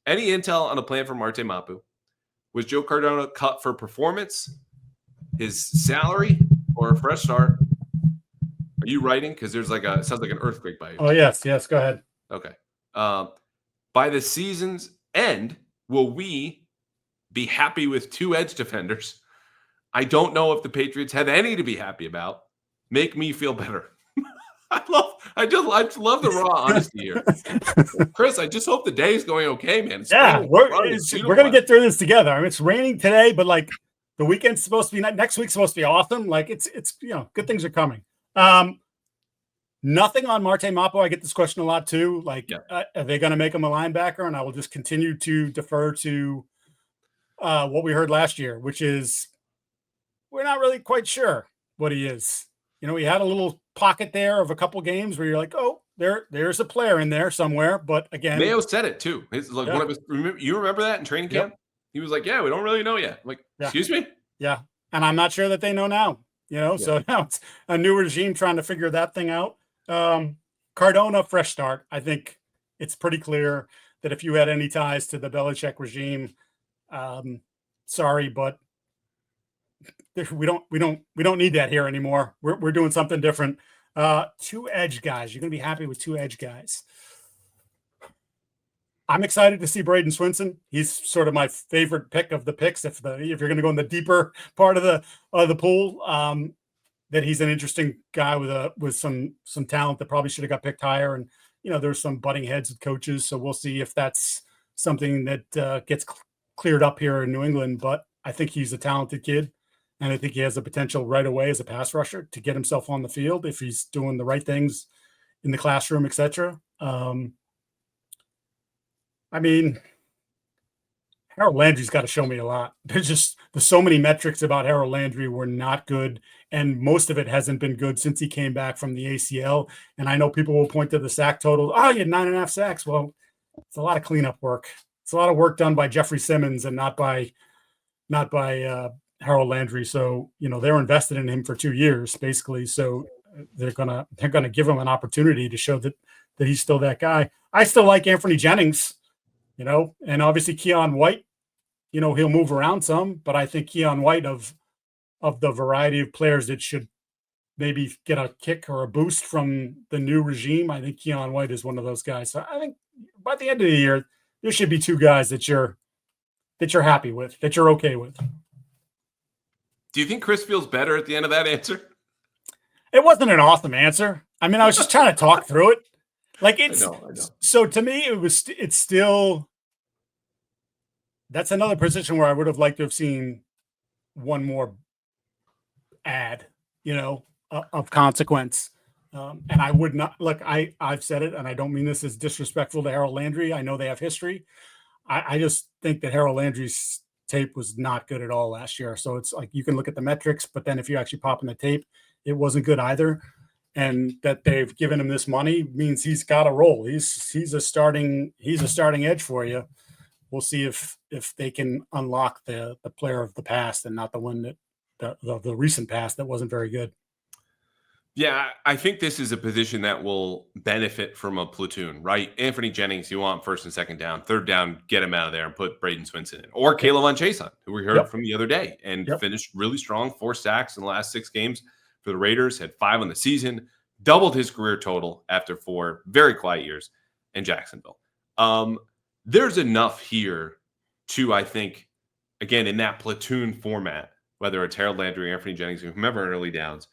Any intel on a plan for Marte Mapu? Was Joe Cardona cut for performance, his salary, or a fresh start? Are you writing? Because there's it sounds like an earthquake by you. Oh, yes. Go ahead. Okay. By the season's end, will we be happy with 2 edge defenders? I don't know if the Patriots have any to be happy about. Make me feel better. I just love the raw honesty here. Chris, I just hope the day is going okay, man. Yeah, we're going to get through this together. I mean, it's raining today, but like the weekend's supposed to be, next week's supposed to be awesome. Like it's good things are coming. Nothing on Marte Mapu. I get this question a lot too. Like, are they going to make him a linebacker? And I will just continue to defer to what we heard last year, which is we're not really quite sure what he is. He had a little pocket there of a couple games where you're like, oh, there's a player in there somewhere. But again, Mayo said it too. It's like one of his. You remember that in training camp? He was like, "Yeah, we don't really know yet." I'm like, excuse me? Yeah, and I'm not sure that they know now. So now it's a new regime trying to figure that thing out. Cardona, fresh start. I think it's pretty clear that if you had any ties to the Belichick regime, sorry, but we don't need that here anymore. We're doing something different. 2 edge guys. You're gonna be happy with 2 edge guys. I'm excited to see Braden Swinson. He's sort of my favorite pick of the picks. If you're going to go in the deeper part of the pool, that he's an interesting guy with some talent that probably should have got picked higher. And there's some butting heads with coaches, so we'll see if that's something that gets cleared up here in New England. But I think he's a talented kid, and I think he has the potential right away as a pass rusher to get himself on the field if he's doing the right things in the classroom, etc. I mean, Harold Landry's got to show me a lot. There's so many metrics about Harold Landry were not good, and most of it hasn't been good since he came back from the ACL. And I know people will point to the sack total. Oh, you had 9.5 sacks. Well, it's a lot of cleanup work. It's a lot of work done by Jeffrey Simmons and not by Harold Landry. So they're invested in him for 2 years basically. So they're gonna give him an opportunity to show that he's still that guy. I still like Anthony Jennings. And obviously Keon White, he'll move around some, but I think Keon White of the variety of players that should maybe get a kick or a boost from the new regime, I think Keon White is one of those guys. So I think by the end of the year, there should be 2 guys that you're happy with, that you're okay with. Do you think Chris feels better at the end of that answer? It wasn't an awesome answer. I mean, I was just trying to talk through it. Like I know. So to me, it's still, that's another position where I would have liked to have seen one more ad, of consequence. And I would not look, I've said it, and I don't mean this as disrespectful to Harold Landry. I know they have history. I just think that Harold Landry's tape was not good at all last year. So it's like, you can look at the metrics, but then if you actually pop in the tape, it wasn't good either. And that they've given him this money means he's got a role. He's a starting edge for you. We'll see if they can unlock the player of the past and not the one that the recent past that wasn't very good. Yeah, I think this is a position that will benefit from a platoon, right? Anthony Jennings, you want first and second down, third down, get him out of there and put Braden Swinson in, or Caleb on Chason, who we heard from the other day and finished really strong, 4 sacks in the last 6 games. For the Raiders, had 5 on the season, doubled his career total after 4 very quiet years in Jacksonville. There's enough here to, I think, again, in that platoon format, whether it's Harold Landry, Anthony Jennings, or whomever in early downs,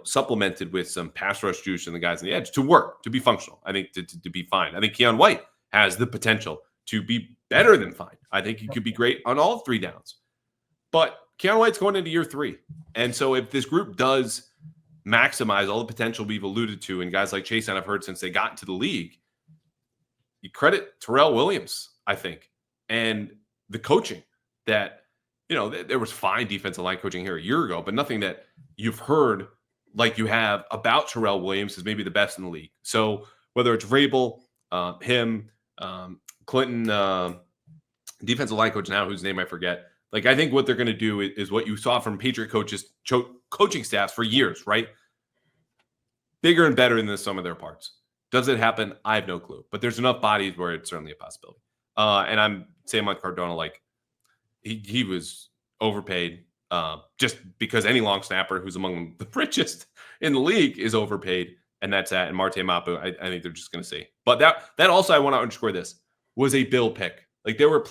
supplemented with some pass rush juice and the guys on the edge to work, to be functional. I think to be fine. I think Keon White has the potential to be better than fine. I think he could be great on all 3 downs. But Keon White's going into year 3. And so if this group does maximize all the potential we've alluded to, and guys like Chase and I've heard since they got into the league, you credit Terrell Williams, I think, and the coaching that, there was fine defensive line coaching here a year ago, but nothing that you've heard like you have about Terrell Williams is maybe the best in the league. So whether it's Vrabel, him, Clinton, defensive line coach now, whose name I forget, like, I think what they're going to do is what you saw from Patriot coaches, coaching staffs for years, right? Bigger and better than the sum of their parts. Does it happen? I have no clue. But there's enough bodies where it's certainly a possibility. And I'm saying like Cardona, like, he was overpaid just because any long snapper who's among the richest in the league is overpaid. And that's that. And Marte Mapu, I think they're just going to see. But that also, I want to underscore this, was a Bill pick. Like, there were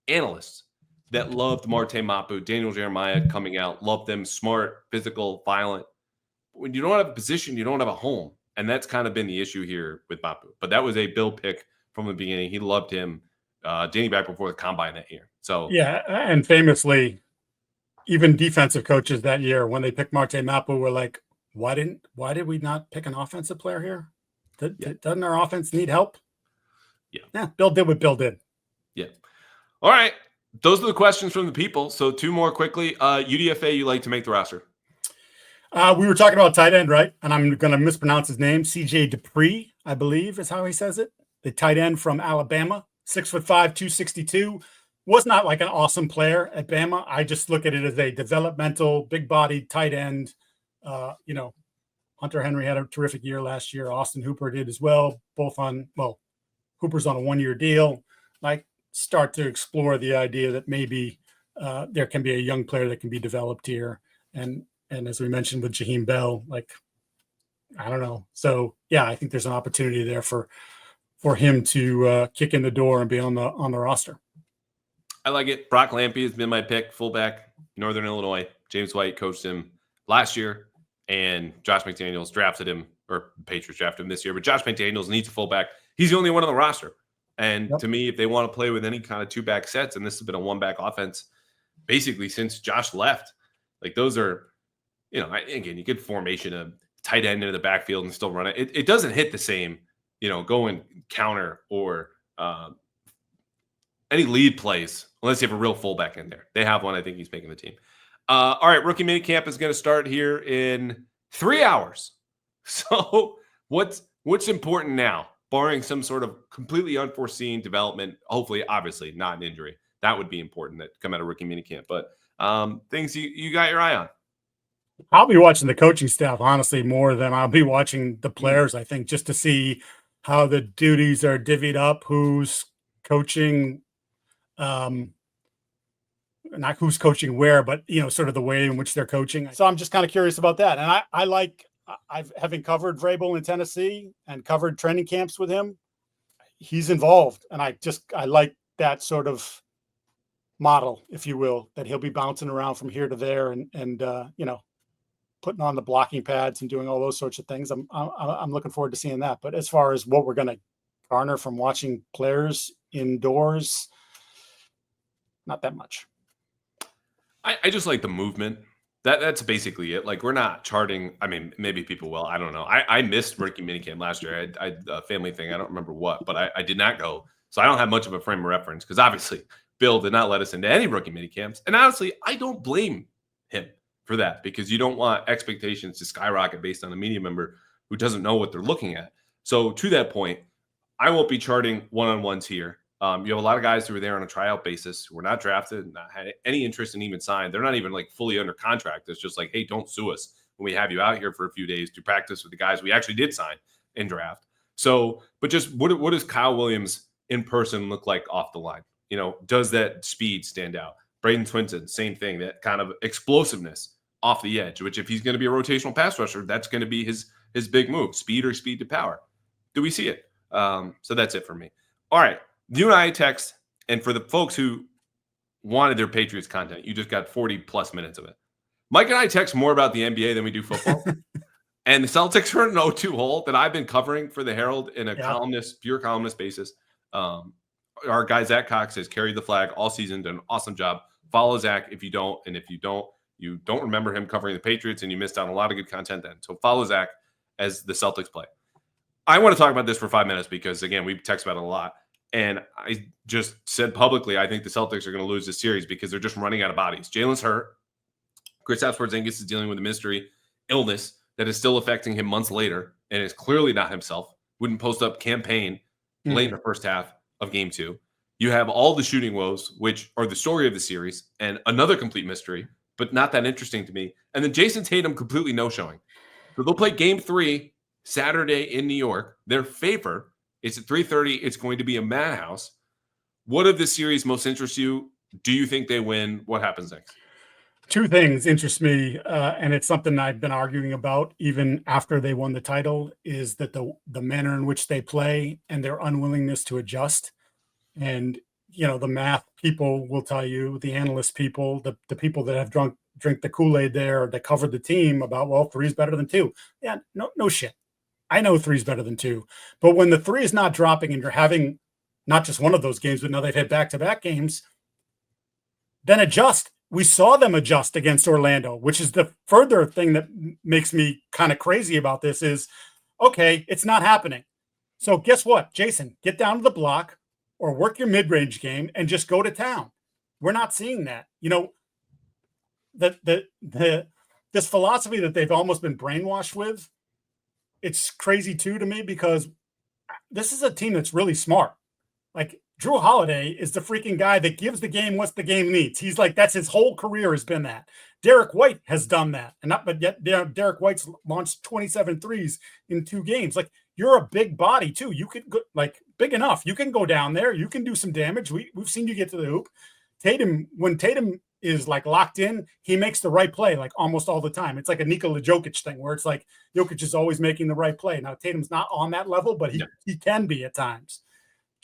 analysts that loved Marte Mapu, Daniel Jeremiah coming out, loved them, smart, physical, violent. when you don't have a position, you don't have a home. And that's kind of been the issue here with Mapu. But that was a Bill pick from the beginning. He loved him dating back before the combine that year. So yeah, and famously, even defensive coaches that year, when they picked Marte Mapu, were like, why did we not pick an offensive player here? Doesn't our offense need help? Yeah. Bill did what Bill did. Yeah. All right. Those are the questions from the people. So 2 more quickly. UDFA you like to make the roster? We were talking about tight end, right? And I'm going to mispronounce his name. CJ Dupree, I believe is how he says it. The tight end from Alabama, 6'5", 262. Was not like an awesome player at Bama. I just look at it as a developmental, big-bodied tight end. Hunter Henry had a terrific year last year. Austin Hooper did as well. Hooper's on a 1-year deal. Like, start to explore the idea that maybe there can be a young player that can be developed here. And as we mentioned with Jaheim Bell, like, I don't know. So yeah, I think there's an opportunity there for him to kick in the door and be on the roster. I like it. Brock Lampy has been my pick, fullback, Northern Illinois. James White coached him last year, and Josh McDaniels drafted him, or Patriots drafted him this year. But Josh McDaniels needs a fullback. He's the only one on the roster. And to me, if they want to play with any kind of 2-back sets, and this has been a 1-back offense basically since Josh left, like those are, again, you could formation a tight end into the backfield and still run it. It doesn't hit the same, going counter or any lead plays unless you have a real fullback in there. They have one. I think he's making the team. All right, rookie minicamp is going to start here in 3 hours. So what's important now, barring some sort of completely unforeseen development, hopefully, obviously, not an injury. That would be important that come out of rookie minicamp. But things you got your eye on. I'll be watching the coaching staff, honestly, more than I'll be watching the players, I think, just to see how the duties are divvied up, who's coaching, not who's coaching where, but, sort of the way in which they're coaching. So I'm just kind of curious about that. And having covered Vrabel in Tennessee and covered training camps with him, he's involved. And I like that sort of model, if you will, that he'll be bouncing around from here to there and putting on the blocking pads and doing all those sorts of things. I'm looking forward to seeing that. But as far as what we're going to garner from watching players indoors, not that much. I just like the movement. That's basically it. Like, we're not charting. I mean, maybe people will. I don't know. I missed rookie minicamp last year. I had a family thing. I don't remember what, but I did not go. So I don't have much of a frame of reference because obviously Bill did not let us into any rookie minicamps. And honestly, I don't blame him for that because you don't want expectations to skyrocket based on a media member who doesn't know what they're looking at. So to that point, I won't be charting one-on-ones here. You have a lot of guys who are there on a tryout basis who were not drafted, not had any interest in even signed. They're not even like fully under contract. It's just like, hey, don't sue us when we have you out here for a few days to practice with the guys we actually did sign in draft. So, but just what does Kyle Williams in person look like off the line? Does that speed stand out? Braden Swinton, same thing, that kind of explosiveness off the edge, which if he's going to be a rotational pass rusher, that's going to be his big move, speed or speed to power. Do we see it? So that's it for me. All right. You and I text, and for the folks who wanted their Patriots content, you just got 40 plus minutes of it. Mike and I text more about the NBA than we do football. And the Celtics are in an 0-2 hole that I've been covering for the Herald in a pure columnist basis. Our guy, Zach Cox, has carried the flag all season, done an awesome job. Follow Zach if you don't. And if you don't remember him covering the Patriots and you missed out on a lot of good content then. So follow Zach as the Celtics play. I want to talk about this for 5 minutes because, again, we text about it a lot. And I just said publicly, I think the Celtics are going to lose this series because they're just running out of bodies. Jalen's hurt. Kristaps Porzingis is dealing with a mystery illness that is still affecting him months later and is clearly not himself. Wouldn't post up campaign late in the first half of game 2. You have all the shooting woes, which are the story of the series, and another complete mystery, but not that interesting to me. And then Jason Tatum completely no-showing. So they'll play game 3 Saturday in New York. Their favor, it's at 3:30. It's going to be a madhouse. What of this series most interests you? Do you think they win? What happens next? Two things interest me, and it's something I've been arguing about even after they won the title, is that the manner in which they play and their unwillingness to adjust. And, the math people will tell you, the analyst people, the people that have drink the Kool-Aid there that covered the team about, well, 3 is better than 2. Yeah, no shit. I know 3 is better than 2. But when the 3 is not dropping and you're having not just one of those games, but now they've had back-to-back games, then adjust. We saw them adjust against Orlando, which is the further thing that makes me kind of crazy about this is, okay, it's not happening. So guess what, Jason, get down to the block or work your mid-range game and just go to town. We're not seeing that. This philosophy that they've almost been brainwashed with, it's crazy too to me, because this is a team that's really smart. Like, Drew Holiday is the freaking guy that gives the game what the game needs. He's like, that's his whole career has been that. Derek White has done that. But yet Derek White's launched 27 threes in 2 games. Like, you're a big body too. You could go, like, big enough. You can go down there. You can do some damage. We've seen you get to the hoop. When Tatum is like locked in, he makes the right play like almost all the time. It's like a Nikola Jokic thing where it's like Jokic is always making the right play. Now Tatum's not on that level, but he can be at times.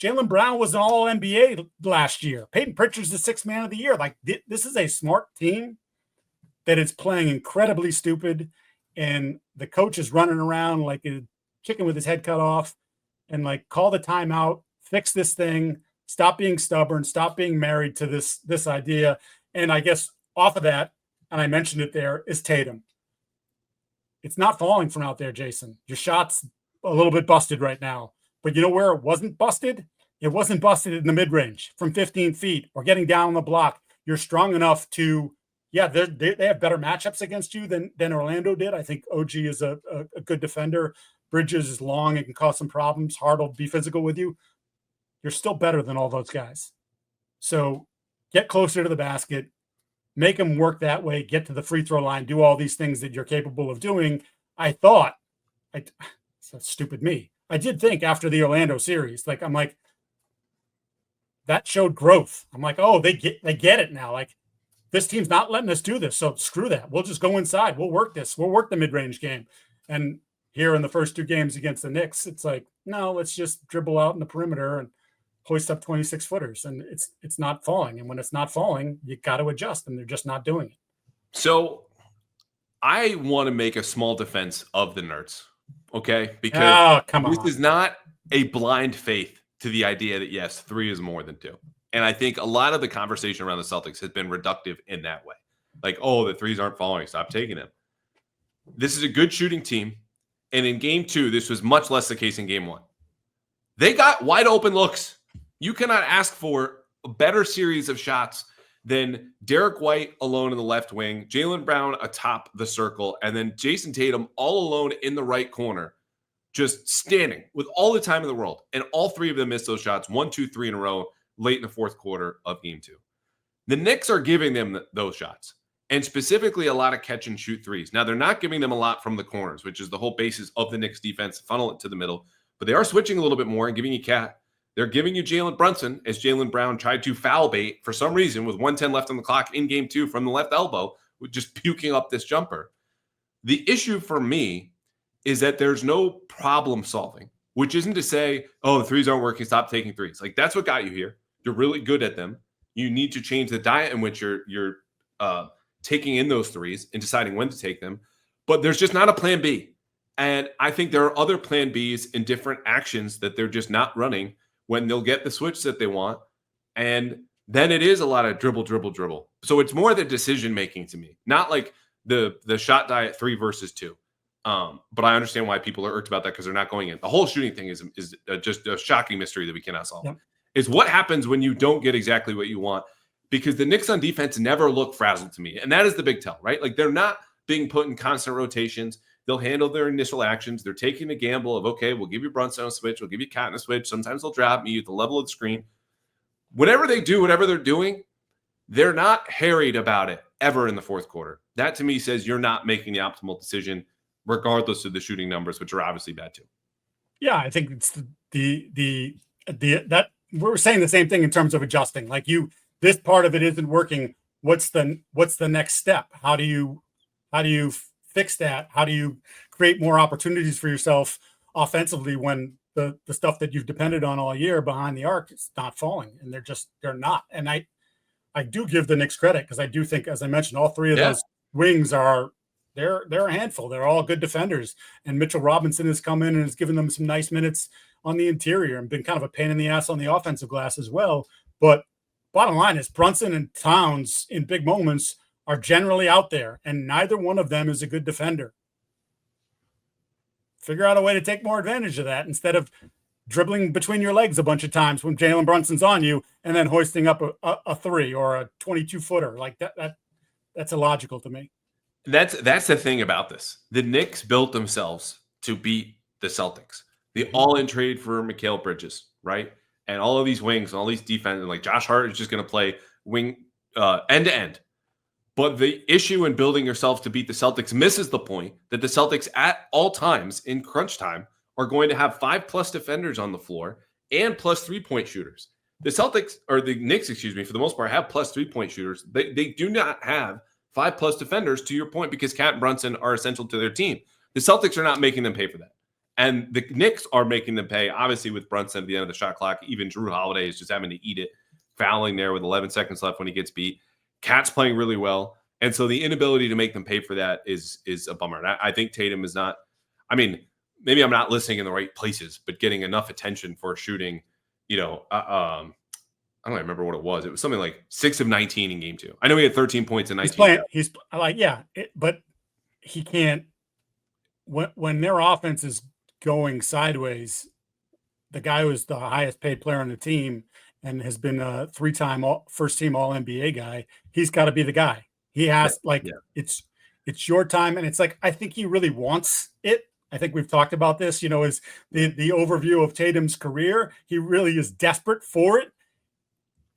Jaylen Brown was an All-NBA last year. Peyton Pritchard's the 6th man of the year. Like, this is a smart team that is playing incredibly stupid, and the coach is running around like a chicken with his head cut off, and like, call the timeout, fix this thing, stop being stubborn, stop being married to this idea. And I guess off of that, and I mentioned it there, is Tatum. It's not falling from out there, Jason. Your shot's a little bit busted right now. But you know where it wasn't busted? It wasn't busted in the mid-range from 15 feet or getting down on the block. You're strong enough to, they have better matchups against you than Orlando did. I think OG is a good defender. Bridges is long and can cause some problems. Hard will be physical with you. You're still better than all those guys. So get closer to the basket, make them work that way, get to the free throw line, do all these things that you're capable of doing. So stupid me. I did think after the Orlando series, like, I'm like, that showed growth. I'm like, oh, they get it now. Like, this team's not letting us do this. So screw that. We'll just go inside. We'll work this. We'll work the mid-range game. And here in the first 2 games against the Knicks, it's like, no, let's just dribble out in the perimeter and hoist up 26 footers. And it's not falling. And when it's not falling, you got to adjust, and they're just not doing it. So I want to make a small defense of the Nerds. Okay, because this is not a blind faith to the idea that, yes, 3 is more than 2. And I think a lot of the conversation around the Celtics has been reductive in that way. Like, oh, the 3s aren't falling, stop taking them. This is a good shooting team. And in game 2, this was much less the case in game 1. They got wide open looks. You cannot ask for a better series of shots than Derek White alone in the left wing, Jaylen Brown atop the circle, and then Jason Tatum all alone in the right corner, just standing with all the time in the world. And all 3 of them missed those shots, 1, 2, 3 in a row, late in the 4th quarter of game 2. The Knicks are giving them those shots, and specifically a lot of catch and shoot 3s. Now, they're not giving them a lot from the corners, which is the whole basis of the Knicks defense, funnel it to the middle, but they are switching a little bit more and giving you cat. They're giving you Jalen Brunson as Jaylen Brown tried to foul bait for some reason with 1:10 left on the clock in game 2 from the left elbow, with just puking up this jumper. The issue for me is that there's no problem solving, which isn't to say, oh, the 3s aren't working, stop taking 3s. Like, that's what got you here. You're really good at them. You need to change the diet in which you're taking in those 3s and deciding when to take them. But there's just not a plan B. And I think there are other plan Bs in different actions that they're just not running when they'll get the switch that they want. And then it is a lot of dribble, dribble, dribble. So it's more the decision-making to me, not like the shot diet 3 versus 2. But I understand why people are irked about that, because they're not going in. The whole shooting thing is just a shocking mystery that we cannot solve. Yep. Is what happens when you don't get exactly what you want, because the Knicks on defense never look frazzled to me. And that is the big tell, right? Like, they're not being put in constant rotations. They'll handle their initial actions. They're taking a gamble of, okay, we'll give you Brunson a switch. We'll give you Cat in a switch. Sometimes they'll drop me at the level of the screen. Whatever they do, whatever they're doing, they're not harried about it ever in the 4th quarter. That to me says you're not making the optimal decision, regardless of the shooting numbers, which are obviously bad too. Yeah, I think it's that we're saying the same thing in terms of adjusting. Like, this part of it isn't working. What's the next step? How do you fix that? How do you create more opportunities for yourself offensively when the stuff that you've depended on all year behind the arc is not falling? And they're not. And I do give the Knicks credit because I do think, as I mentioned, all three of those wings they're a handful. They're all good defenders. And Mitchell Robinson has come in and has given them some nice minutes on the interior and been kind of a pain in the ass on the offensive glass as well. But bottom line is Brunson and Towns in big moments are generally out there, and neither one of them is a good defender. Figure out a way to take more advantage of that instead of dribbling between your legs a bunch of times when Jalen Brunson's on you and then hoisting up a three or a 22-footer. Like that's illogical to me. That's the thing about this. The Knicks built themselves to beat the Celtics. The all-in trade for Mikal Bridges, right? And all of these wings and all these defenses, like Josh Hart is just going to play wing end-to-end. But the issue in building yourself to beat the Celtics misses the point that the Celtics at all times in crunch time are going to have 5+ defenders on the floor and plus 3-point shooters. The Celtics, or the Knicks, excuse me, for the most part, have plus 3-point shooters. They do not have 5+ defenders, to your point, because Cat and Brunson are essential to their team. The Celtics are not making them pay for that. And the Knicks are making them pay, obviously, with Brunson at the end of the shot clock. Even Drew Holiday is just having to eat it, fouling there with 11 seconds left when he gets beat. Cat's playing really well. And so the inability to make them pay for that is a bummer. And I think Tatum is not, I mean, maybe I'm not listening in the right places, but getting enough attention for shooting, I don't remember what it was. It was something like 6 of 19 in game 2. I know he had 13 points in 19. But he can't, when their offense is going sideways, the guy who's the highest paid player on the team and has been a 3-time first team all NBA guy, he's got to be the guy. He has it's your time. And it's like, I think he really wants it. I think we've talked about this, is the overview of Tatum's career. He really is desperate for it.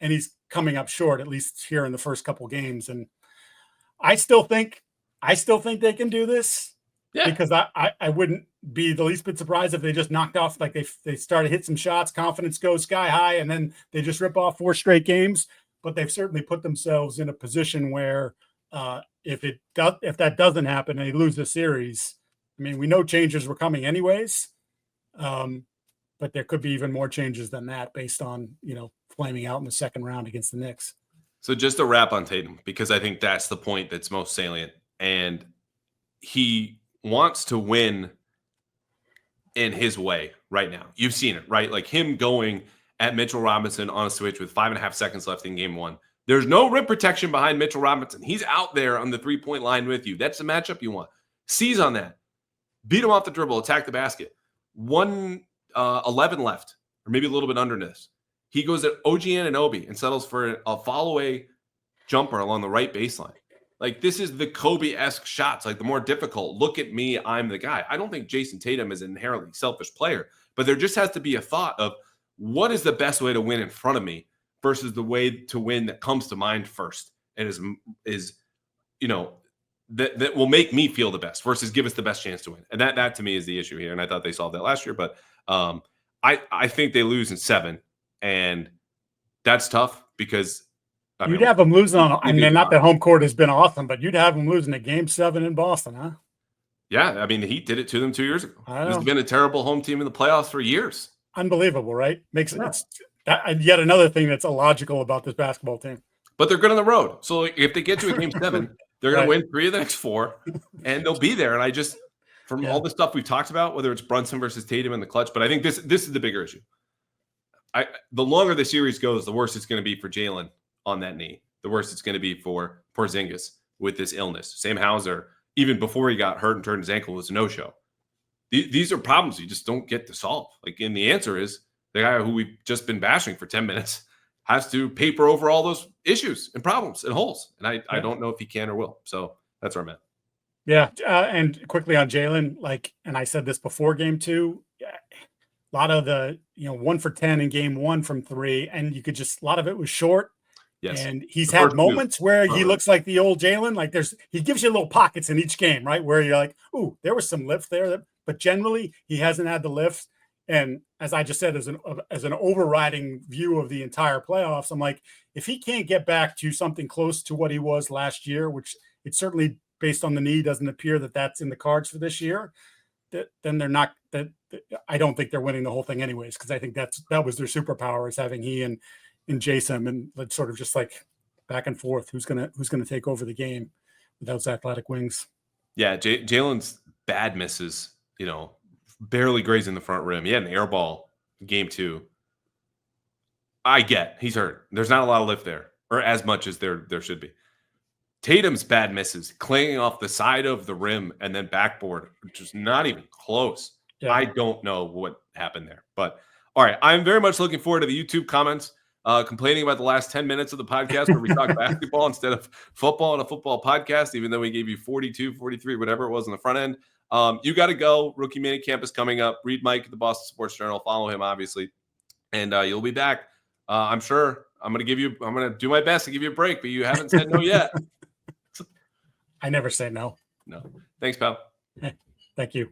And he's coming up short, at least here in the first couple games. And I still think they can do this because I wouldn't be the least bit surprised if they just knocked off, like they started to hit some shots, confidence goes sky high, and then they just rip off 4 straight games. But they've certainly put themselves in a position where if that doesn't happen and they lose the series, I mean, we know changes were coming anyways. But there could be even more changes than that based on, flaming out in the second round against the Knicks. So just to wrap on Tatum, because I think that's the point that's most salient. And he wants to win in his way right now. You've seen it, right? Like him going at Mitchell Robinson on a switch with 5.5 seconds left in game 1. There's no rim protection behind Mitchell Robinson. He's out there on the 3-point line with you. That's the matchup you want. Seize on that. Beat him off the dribble, attack the basket. 1:11 left, or maybe a little bit under this. He goes at OG Anunoby and settles for a fall-away jumper along the right baseline. Like, this is the Kobe-esque shots, like the more difficult. Look at me, I'm the guy. I don't think Jason Tatum is an inherently selfish player, but there just has to be a thought of what is the best way to win in front of me versus the way to win that comes to mind first and is that will make me feel the best versus give us the best chance to win. And that to me is the issue here. And I thought they solved that last year, but I think they lose in 7, and that's tough because you'd have them losing on. I mean, not that home court has been awesome, but you'd have them losing a game 7 in Boston, huh? Yeah, I mean, the Heat did it to them 2 years ago. This has been a terrible home team in the playoffs for years. Unbelievable, right? It's yet another thing that's illogical about this basketball team. But they're good on the road, so if they get to a game 7, they're going to win 3 of the next 4, and they'll be there. And I just, from all the stuff we've talked about, whether it's Brunson versus Tatum in the clutch, but I think this is the bigger issue. The longer the series goes, the worse it's going to be for Jalen on that knee. The worse it's going to be for Porzingis with this illness. Sam Hauser, even before he got hurt and turned his ankle, was a no-show. These are problems you just don't get to solve. And the answer is the guy who we've just been bashing for 10 minutes has to paper over all those issues and problems and holes. And I don't know if he can or will. So that's where I'm at. Yeah. And quickly on Jalen, and I said this before game 2, a lot of the, 1 for 10 in game 1 from 3, and a lot of it was short. Yes. And he's had moments where he looks like the old Jalen. Like he gives you little pockets in each game, right? Where you're like, ooh, there was some lift there. But generally he hasn't had the lifts. And as I just said, as an overriding view of the entire playoffs, I'm like, if he can't get back to something close to what he was last year, which it certainly based on the knee doesn't appear that that's in the cards for this year, then they're not. I don't think they're winning the whole thing anyways, because I think that was their superpower, is having he and Jason, and sort of just like back and forth. Who's gonna take over the game with those athletic wings? Yeah, Ja'Lynn's bad misses, barely grazing the front rim. He had an air ball game 2. I get he's hurt. There's not a lot of lift there, or as much as there should be. Tatum's bad misses, clanging off the side of the rim and then backboard, which is not even close. Yeah. I don't know what happened there. But, all right, I'm very much looking forward to the YouTube comments complaining about the last 10 minutes of the podcast where we talk basketball instead of football on a football podcast, even though we gave you 42, 43, whatever it was on the front end. You got to go. Rookie minicamp is coming up. Read Mike at the Boston Sports Journal. Follow him, obviously. And you'll be back. I'm sure I'm going to do my best to give you a break, but you haven't said no yet. I never say no. No. Thanks, pal. Thank you.